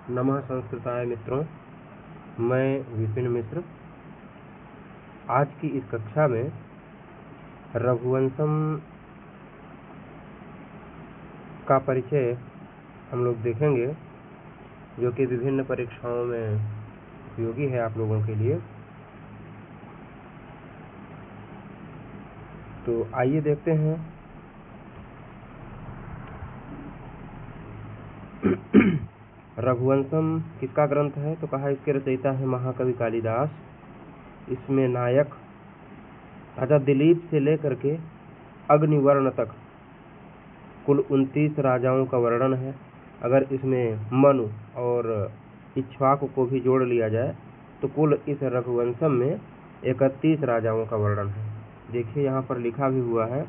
नमः संस्कृताय मित्रों, मैं विपिन मिश्र। आज की इस कक्षा में रघुवंशम का परिचय हम लोग देखेंगे, जो कि विभिन्न परीक्षाओं में उपयोगी है आप लोगों के लिए। तो आइए देखते हैं। रघुवंशम किसका ग्रंथ है? तो कहा इसके रचयिता है महाकवि कालिदास। इसमें नायक राजा दिलीप से लेकर के अग्निवर्ण तक कुल 29 राजाओं का वर्णन है। अगर इसमें मनु और इक्ष्वाकु को भी जोड़ लिया जाए तो कुल इस रघुवंशम में 31 राजाओं का वर्णन है। देखिए यहाँ पर लिखा भी हुआ है,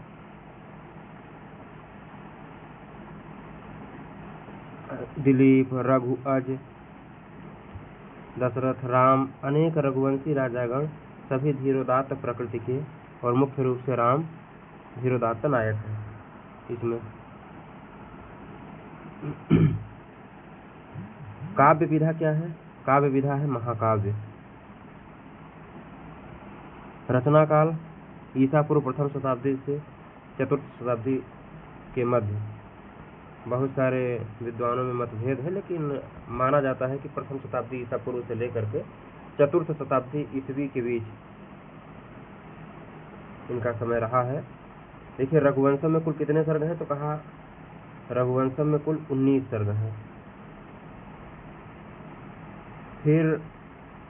दिलीप, रघु, अज, दशरथ, राम, अनेक रघुवंशी राजागण सभी धीरोदात्त प्रकृति के, और मुख्य रूप से राम धीरोदात्त नायक है। इसमें काव्य विधा क्या है? काव्य विधा है महाकाव्य। रचना काल ईसा पूर्व प्रथम शताब्दी से चतुर्थ शताब्दी के मध्य। बहुत सारे विद्वानों में मतभेद है, लेकिन माना जाता है कि प्रथम शताब्दी ईसा पूर्व से लेकर के चतुर्थ शताब्दी ईसवी के बीच इनका समय रहा है। देखिए रघुवंशम में कुल कितने सर्ग हैं? तो कहा रघुवंशम में कुल 19 सर्ग हैं। फिर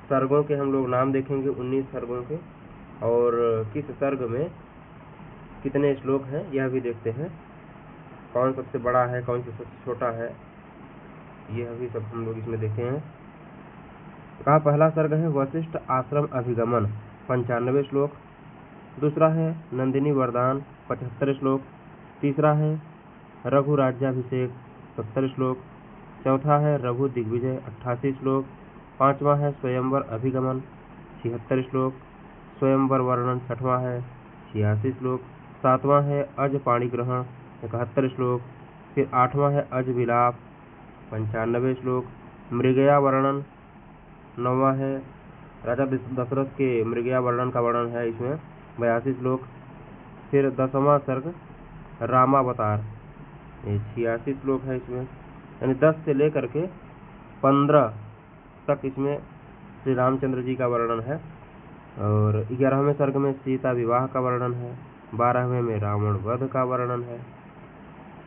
सर्गों के हम लोग नाम देखेंगे, 19 सर्गों के, और किस सर्ग में कितने श्लोक हैं यह भी देखते हैं। कौन सबसे बड़ा है, कौन सबसे छोटा है, यह भी सब हम लोग इसमें देखे हैं। कहा पहला सर्ग है वशिष्ठ आश्रम अभिगमन, 95 श्लोक। दूसरा है नंदिनी वरदान, 75 श्लोक। तीसरा है रघु राज्याभिषेक, 70 श्लोक। चौथा है रघु दिग्विजय, 88 श्लोक। पांचवा है स्वयंवर अभिगमन, 76 श्लोक। स्वयंवर वर्णन, छठवां है, 86 श्लोक। सातवां है अज पाणिग्रहण, 71 श्लोक। फिर आठवां है अज विलाप, 95 श्लोक। मृगया वर्णन, नौवां है राजा दशरथ के मृगया वर्णन का वर्णन है, इसमें 82 श्लोक। फिर 10वां सर्ग रामावतार, 86 श्लोक है इसमें। यानी 10 से लेकर के 15 तक इसमें श्री रामचंद्र जी का वर्णन है। और 11वें सर्ग में सीता विवाह का वर्णन है। 12वें में रावण वध का वर्णन है।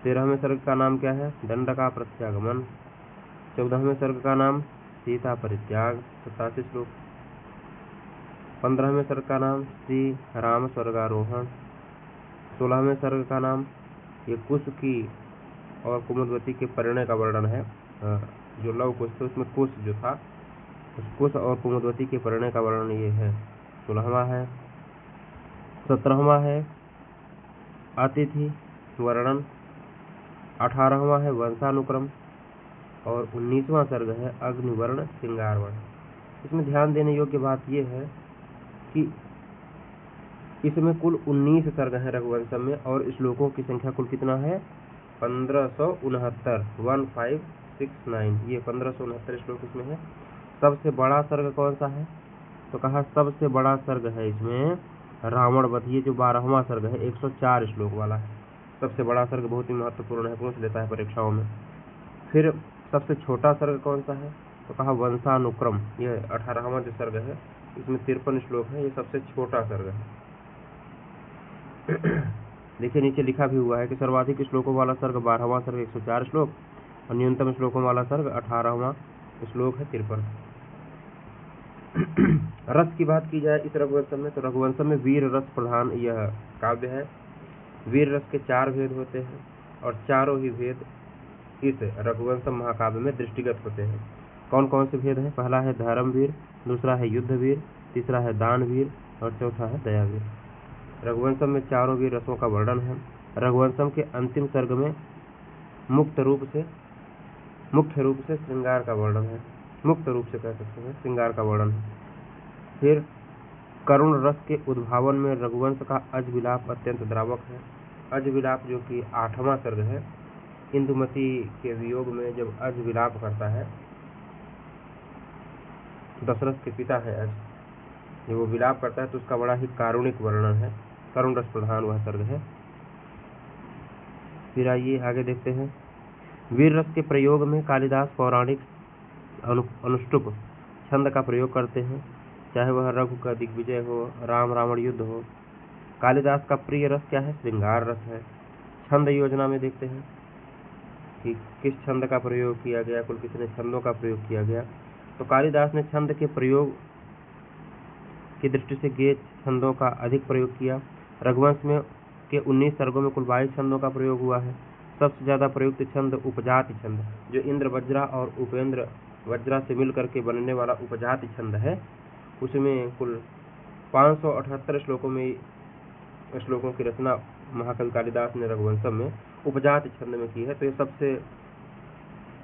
13वें सर्ग का नाम क्या है? दंड का प्रत्यागमन। 14वें सर्ग का नाम सीता परित्याग, 87 श्लोक। 15वें सर्ग का नाम श्री राम स्वर्गारोहण। 16वें सर्ग का नाम ये कुश की और कुमुदवती के परिणय का वर्णन है। जो लव कुश थे उसमें कुश जो था, उस कुश और कुमुदवती के परिणय का वर्णन ये है। 16वां है। 17वां है अतिथि वर्णन। 18वां है वंशानुक्रम। और 19वां सर्ग है अग्निवर्ण श्रृंगारवर्ण। इसमें ध्यान देने योग्य बात यह है कि इसमें कुल 19 सर्ग हैं रघुवंशम में, और श्लोकों की संख्या कुल कितना है? 1569, 1569। ये 1569 श्लोक इसमें है। सबसे बड़ा सर्ग कौन सा है? तो कहा सबसे बड़ा सर्ग है इसमें रावण वध। ये जो 12वां सर्ग है 104 श्लोक वाला है। सबसे बड़ा सर्ग बहुत ही महत्वपूर्ण है, पूछ लेता है परीक्षाओं में। फिर सबसे छोटा सर्ग कौन सा है? तो कहा वंशानुक्रम, ये 18वां जो सर्ग है, इसमें 53 श्लोक है। ये सबसे छोटा सर्ग है। देखिए नीचे लिखा भी हुआ है कि सर्वाधिक श्लोकों वाला सर्ग 12वां सर्ग 104 श्लोक, और न्यूनतम श्लोकों वाला सर्ग 18वां श्लोक है 53। रस की बात की जाए इस रघुवंशम में, तो रघुवंशम में वीर रस प्रधान यह काव्य है। वीर रस के 4 भेद होते हैं, और चारों ही भेद इस रघुवंशम महाकाव्य में दृष्टिगत होते हैं। कौन कौन से भेद हैं? पहला है धर्मवीर, दूसरा है युद्धवीर, तीसरा है दानवीर, और चौथा है दयावीर। रघुवंशम में चारों वीर रसों का वर्णन है। रघुवंशम के अंतिम सर्ग में मुख्य रूप से श्रृंगार का वर्णन है। मुक्त रूप से कह सकते हैं श्रृंगार का वर्णन है। फिर करुण रस के उद्भावन में रघुवंश का अज विलाप अत्यंत द्रावक है। अज विलाप जो कि 8वां सर्ग है, इंदुमती के वियोग में जब अज विलाप करता है दशरथ के पिता है अज, जब वो विलाप करता है तो उसका बड़ा ही कारुणिक वर्णन है, करुण रस प्रधान वह सर्ग है। फिर आइए आगे देखते हैं। वीर रस के प्रयोग में कालिदास पौराणिक अनुष्टुप छंद का प्रयोग करते हैं, चाहे वह रघु का दिग्विजय हो, राम रावण युद्ध हो। कालिदास का प्रिय रस क्या है? श्रृंगार रस है। छंद योजना में देखते हैं कि किस छंद का प्रयोग किया गया, कुल कितने छंदों का प्रयोग किया गया। तो कालिदास ने छंद के प्रयोग की दृष्टि से गेय छंदों का अधिक प्रयोग किया। रघुवंश में के 19 सर्गों में कुल 22 छंदों का प्रयोग हुआ है। सबसे ज्यादा प्रयुक्त छंद उपजाति छंद, जो इंद्र वज्रा और उपेंद्र वज्रा से मिलकर के बनने वाला उपजाति छंद है, उसमें कुल 578 श्लोकों की रचना महाकवि कालिदास ने रघुवंशम में उपजाति छंद में की है। तो ये सबसे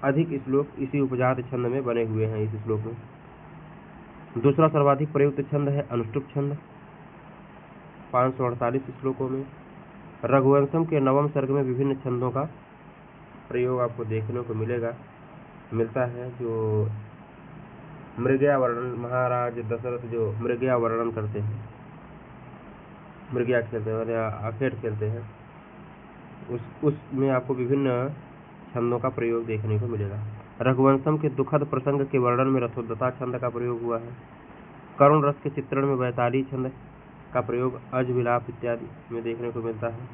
अधिक श्लोक इसी उपजाति छंद में बने हुए हैं इस श्लोक में। दूसरा सर्वाधिक प्रयुक्त छंद है अनुष्टुप छंद, 548 श्लोकों में। रघुवंशम के 9वें सर्ग में विभिन्न छंदों का प्रयोग आपको देखने को मिलता है। जो मृगया वर्णन, महाराज दशरथ जो मृगया वर्णन करते हैं, मृगया खेलते हैं या आखेट खेलते हैं, उसमें आपको विभिन्न छंदों का प्रयोग देखने को मिलेगा। रघुवंशम के दुखद प्रसंग के वर्णन में रथोद्गता छंद का प्रयोग हुआ है। करुण रस के चित्रण में वैताली छंद का प्रयोग अज, विलाप इत्यादि में देखने को मिलता है।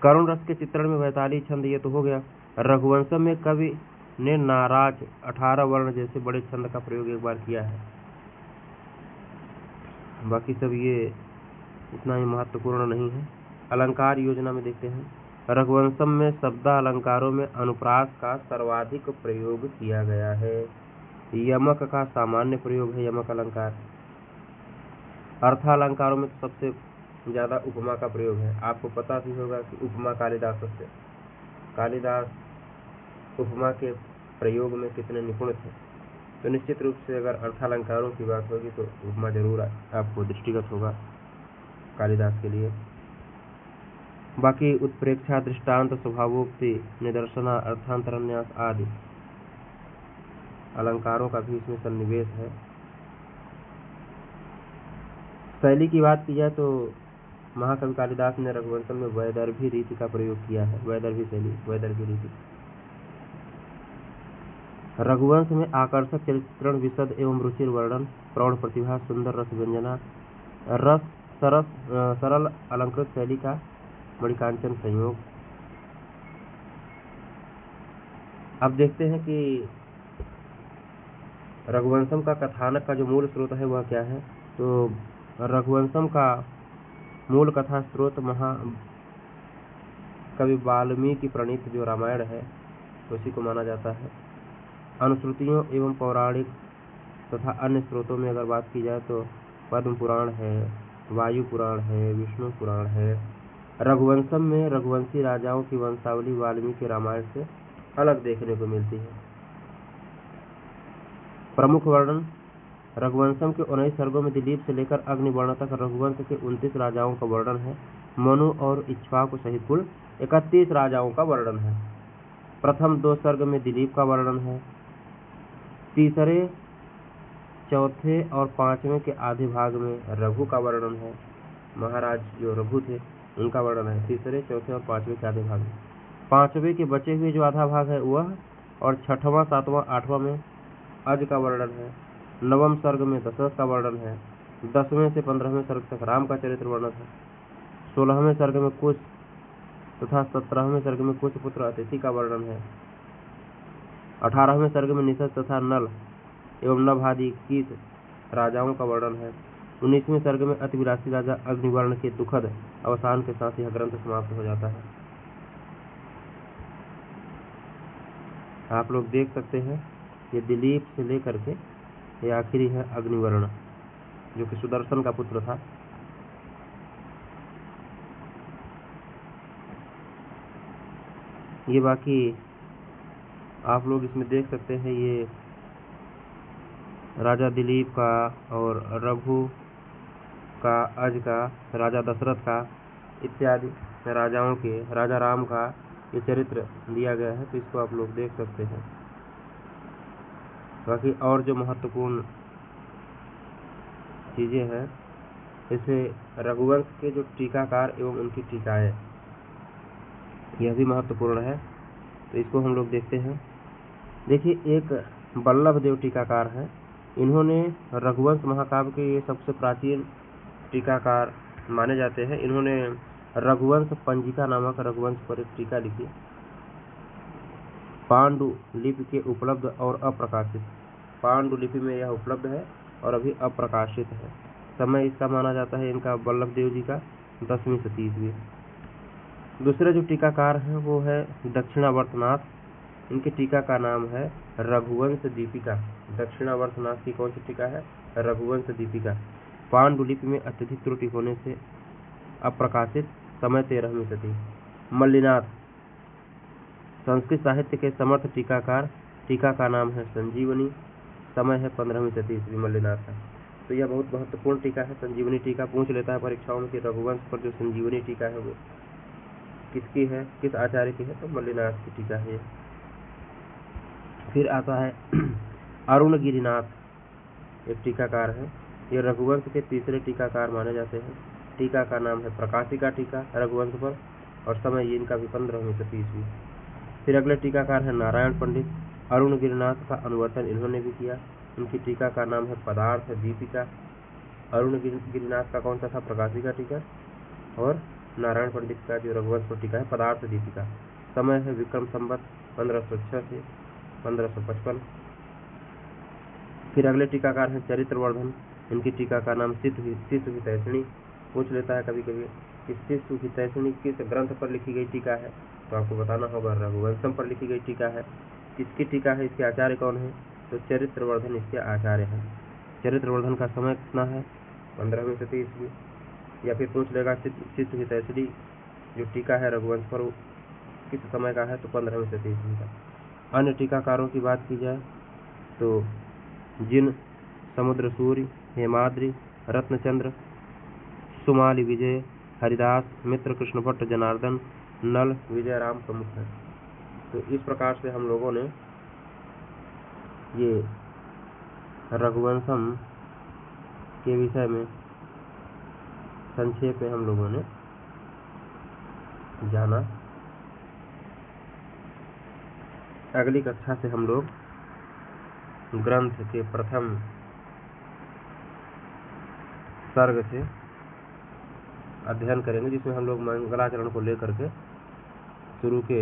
करुण रस के चित्रण में वैताली छंद ये तो हो गया। रघुवंशम में कवि ने नाराज, 18 वर्ण जैसे बड़े छंद का प्रयोग एक बार किया है। बाकी सब ये इतना ही महत्वपूर्ण नहीं है। अलंकार योजना में देखते हैं। रघुवंशम में शब्दालंकारों में अनुप्रास का सर्वाधिक प्रयोग किया गया है। यमक का सामान्य प्रयोग है यमक अलंकार। अर्थालंकारों में तो सबसे ज्यादा उपमा का प्रयोग है। आपको पता भी होगा कि उपमा कालिदास उपमा के प्रयोग में कितने निपुण थे। तो निश्चित रूप से अगर अर्थालंकारों की बात होगी तो उपमा जरूर आपको दृष्टिगत होगा कालिदास के लिए। बाकी उत्प्रेक्षा, दृष्टांत, स्वभावोक्ति, निदर्शना, अर्थांतरन्यास आदि अलंकारों का भी इसमें सन्निवेश है। शैली की बात की जाए तो महाकवि कालिदास ने रघुवंशम में वैदर्भी रीति का प्रयोग किया है। वैदर्भी शैली, वैदर्भी रीति। रघुवंश में आकर्षक चरित्रण, विशद एवं रुचिर वर्णन, प्रौढ़ प्रतिभा, सुंदर रस व्यंजना, सरल अलंकृत शैली का मणिकांचन संयोग। अब देखते हैं कि रघुवंशम का कथानक का जो मूल स्रोत है वह क्या है। तो रघुवंशम का मूल कथा स्रोत कवि वाल्मीकि प्रणीत जो रामायण है उसी को माना जाता है। अनुश्रुतियों एवं पौराणिक तथा अन्य स्रोतों में अगर बात की जाए तो पद्म पुराण है, वायु पुराण है, विष्णु पुराण है। रघुवंशम में रघुवंशी राजाओं की वंशावली वाल्मीकि रामायण से अलग देखने को मिलती है। प्रमुख वर्णन। रघुवंशम के 19 सर्गों में दिलीप से लेकर अग्निवर्ण तक रघुवंश के 29 राजाओं का वर्णन है। मनु और इक्ष्वाकु सहित कुल 31 राजाओं का वर्णन है। प्रथम 2 सर्ग में दिलीप का वर्णन है। तीसरे, चौथे और 5वें के आधे भाग में रघु का वर्णन है। महाराज जो रघु थे उनका वर्णन है तीसरे, चौथे और 5वें के आधे भाग में। 5वें के बचे हुए जो आधा भाग है वह, और 6वां, 7वां, 8वां में अज का वर्णन है। 9वें सर्ग में दशरथ का वर्णन है। 10वें से 15वें सर्ग तक राम का चरित्र वर्णन है। 16वें सर्ग में कुश तथा 17वें सर्ग में कुश पुत्र अतिथि का वर्णन है। 18वें सर्ग में निषद तथा नल एवं नभ आदि 21 राजाओं का वर्णन है। 19वें सर्ग में अतिविलासी राजा अग्निवर्ण के दुखद अवसान के साथ यह ग्रंथ समाप्त हो जाता है। आप लोग देख सकते हैं ये दिलीप से लेकर के ये आखिरी है अग्निवर्ण, जो कि सुदर्शन का पुत्र था। ये बाकी आप लोग इसमें देख सकते हैं ये राजा दिलीप का और रघु का, अज का, राजा दशरथ का इत्यादि राजाओं के, राजा राम का ये चरित्र दिया गया है, तो इसको आप लोग देख सकते हैं। बाकी और जो महत्वपूर्ण चीज़ें हैं, जैसे रघुवंश के जो टीकाकार एवं उनकी टीकाएं, यह भी महत्वपूर्ण है, तो इसको हम लोग देखते हैं। देखिए, एक वल्लभ देव टीकाकार हैं, इन्होंने रघुवंश महाकाव्य के ये सबसे प्राचीन टीकाकार माने जाते हैं। इन्होंने रघुवंश पंजिका नामक रघुवंश पर एक टीका लिखी, पांडुलिपि के उपलब्ध और अप्रकाशित। पांडुलिपि में यह उपलब्ध है और अभी अप्रकाशित है। समय इसका माना जाता है इनका वल्लभ देव जी का 10वीं शती ईस्वी। दूसरे जो टीकाकार हैं वो है दक्षिणावर्तनाथ। इनकी टीका का नाम है रघुवंश दीपिका। दक्षिणावर्तनाथ की कौन सी टीका है? रघुवंश दीपिका। पांडुलिपि में अत्यधिक त्रुटि होने से अप्रकाशित, समय 13वीं शती। मल्लिनाथ, संस्कृत साहित्य के समर्थ टीकाकार। टीका का नाम है संजीवनी, समय है 15वीं शती ईस्वी मल्लिनाथ का। तो यह बहुत महत्वपूर्ण टीका है। संजीवनी टीका पूछ लेता है परीक्षाओं में कि रघुवंश पर जो संजीवनी टीका है वो किसकी है, किस आचार्य की है? तो मल्लिनाथ की टीका है। फिर आता है अरुण गिरिनाथ, एक टीकाकार है। ये रघुवंश के तीसरे टीकाकार माने जाते हैं। टीका का नाम है प्रकाशिका टीका रघुवंश पर, और समय इनका भी 15वीं शती ईस्वी। फिर अगले टीकाकार है नारायण पंडित। अरुण गिरिनाथ का अनुवर्तन इन्होंने भी किया। इनकी टीका का नाम है पदार्थ दीपिका। अरुण गिरिनाथ का कौन सा था? प्रकाशिका टीका, और नारायण पंडित का जो रघुवंश पर टीका है पदार्थ दीपिका। समय है विक्रम संवत 1506 से 1555। फिर अगले टीकाकार हैं चरित्रवर्धन। इनकी टीका का नाम शिशु हितैषिणी। पूछ लेता है कभी कभी कि शिशु हितैषिणी किस ग्रंथ पर लिखी गई टीका है, तो आपको बताना होगा रघुवंशम पर लिखी गई टीका है। किसकी टीका है, इसके आचार्य कौन है? तो चरित्रवर्धन इसके आचार्य हैं। चरित्रवर्धन का समय कितना है? 15वीं शती ईस्वी। या फिर पूछ लेगा शिशु हितैषिणी जो टीका है रघुवंश पर किस समय का है, तो 15वीं शती ईस्वी का। अन्य टीकाकारों की बात की जाए तो जिन, समुद्र सूर्य, हेमाद्रि, रत्नचंद्र, सुमाली विजय, हरिदास, मित्र कृष्ण भट्ट, जनार्दन, नल, विजय राम प्रमुख है। तो इस प्रकार से हम लोगों ने ये रघुवंशम के विषय में संक्षेप में हम लोगों ने जाना। अगली कक्षा से हम लोग ग्रंथ के प्रथम सर्ग से अध्ययन करेंगे, जिसमें हम लोग मंगलाचरण को लेकर के शुरू के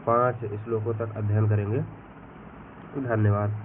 5 श्लोकों तक अध्ययन करेंगे। धन्यवाद।